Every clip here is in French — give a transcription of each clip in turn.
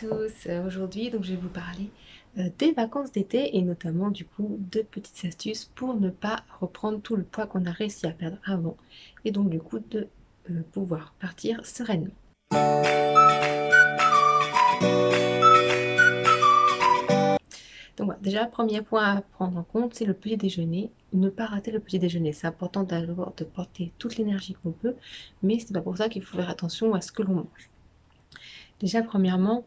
tous, aujourd'hui donc je vais vous parler des vacances d'été et notamment du coup de petites astuces pour ne pas reprendre tout le poids qu'on a réussi à perdre avant et donc du coup de pouvoir partir sereinement. Donc voilà, déjà premier point à prendre en compte c'est le petit déjeuner, ne pas rater le petit déjeuner. C'est important d'abord de porter toute l'énergie qu'on peut, mais c'est pas pour ça qu'il faut faire attention à ce que l'on mange. Déjà, premièrement,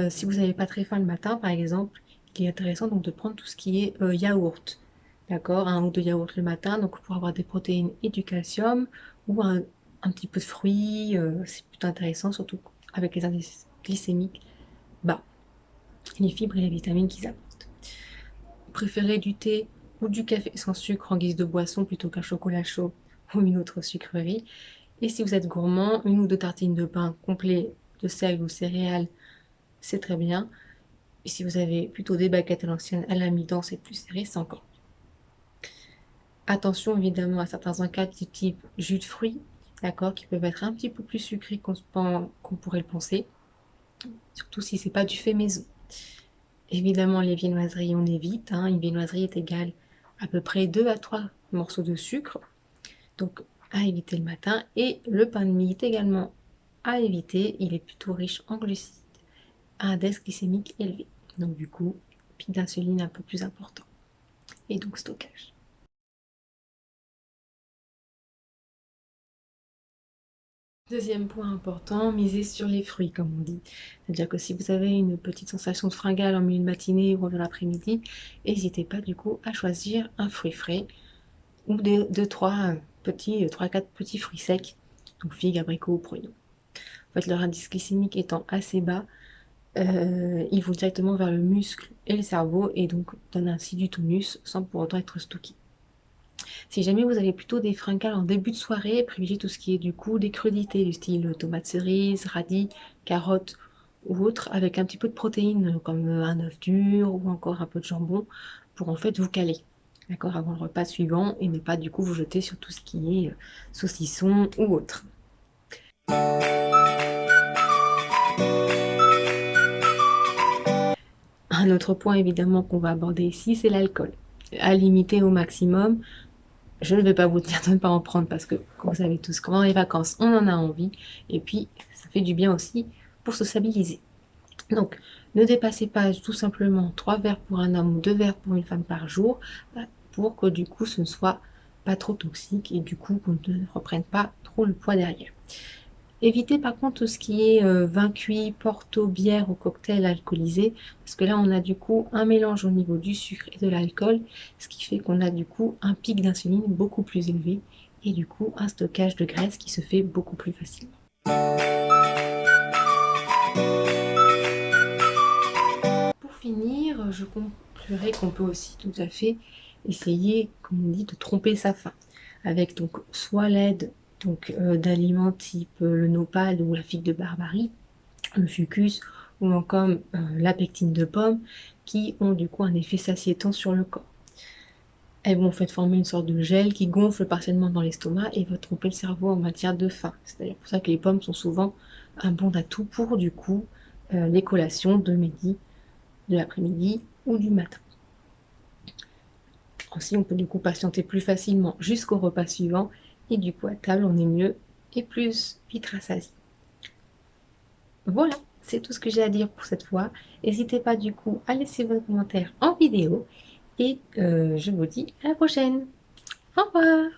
si vous n'avez pas très faim le matin, par exemple, il est intéressant donc de prendre tout ce qui est yaourt. D'accord, un ou deux yaourts le matin, donc pour avoir des protéines et du calcium, ou un petit peu de fruits, c'est plutôt intéressant, surtout avec les indices glycémiques bas, les fibres et les vitamines qu'ils apportent. Vous préférez du thé ou du café sans sucre en guise de boisson plutôt qu'un chocolat chaud ou une autre sucrerie. Et si vous êtes gourmand, une ou deux tartines de pain complet de sel ou céréales, c'est très bien. Et si vous avez plutôt des baguettes à l'ancienne, à la mi-dents et plus serré, c'est encore mieux. Attention évidemment à certains encas du type jus de fruits, d'accord, qui peuvent être un petit peu plus sucrés qu'on pourrait le penser, surtout si c'est pas du fait maison. Évidemment, les viennoiseries, on évite, hein. Une viennoiserie est égale à peu près 2 à 3 morceaux de sucre, donc à éviter le matin. Et le pain de mie est également à éviter, il est plutôt riche en glucides, à index glycémique élevé. Donc du coup, pic d'insuline un peu plus important. Et donc stockage. Deuxième point important, miser sur les fruits, comme on dit. C'est-à-dire que si vous avez une petite sensation de fringale en milieu de matinée ou dans l'après-midi, n'hésitez pas du coup à choisir un fruit frais ou trois petits, 3-4 petits fruits secs, donc figues, abricots ou pruneaux. En fait, leur indice glycémique étant assez bas, ils vont directement vers le muscle et le cerveau et donc donnent ainsi du tonus sans pour autant être stocké. Si jamais vous avez plutôt des fringales en début de soirée, privilégiez tout ce qui est du coup des crudités du style tomates cerises, radis, carottes ou autres, avec un petit peu de protéines comme un œuf dur ou encore un peu de jambon pour en fait vous caler, d'accord, avant le repas suivant et ne pas du coup vous jeter sur tout ce qui est saucisson ou autre. Un autre point évidemment qu'on va aborder ici, c'est l'alcool. À limiter au maximum. Je ne vais pas vous dire de ne pas en prendre parce que, comme vous savez tous, pendant les vacances, on en a envie. Et puis, ça fait du bien aussi pour se stabiliser. Donc, ne dépassez pas tout simplement 3 verres pour un homme ou 2 verres pour une femme par jour pour que du coup, ce ne soit pas trop toxique et du coup, qu'on ne reprenne pas trop le poids derrière. Évitez par contre tout ce qui est vin cuit, porto, bière ou cocktail alcoolisé, parce que là on a du coup un mélange au niveau du sucre et de l'alcool, ce qui fait qu'on a du coup un pic d'insuline beaucoup plus élevé et du coup un stockage de graisse qui se fait beaucoup plus facilement. Pour finir, je conclurai qu'on peut aussi tout à fait essayer, comme on dit, de tromper sa faim, avec donc soit l'aide d'aliments type le nopal ou la figue de Barbarie, le fucus ou encore la pectine de pomme qui ont du coup un effet satiétant sur le corps. Elles vont en fait former une sorte de gel qui gonfle partiellement dans l'estomac et va tromper le cerveau en matière de faim. C'est d'ailleurs pour ça que les pommes sont souvent un bon atout pour du coup les collations de midi, de l'après-midi ou du matin. Ainsi on peut du coup patienter plus facilement jusqu'au repas suivant et du coup à table on est mieux et plus vite rassasié. Voilà, c'est tout ce que j'ai à dire pour cette fois. N'hésitez pas du coup à laisser vos commentaires en vidéo et je vous dis à la prochaine. Au revoir!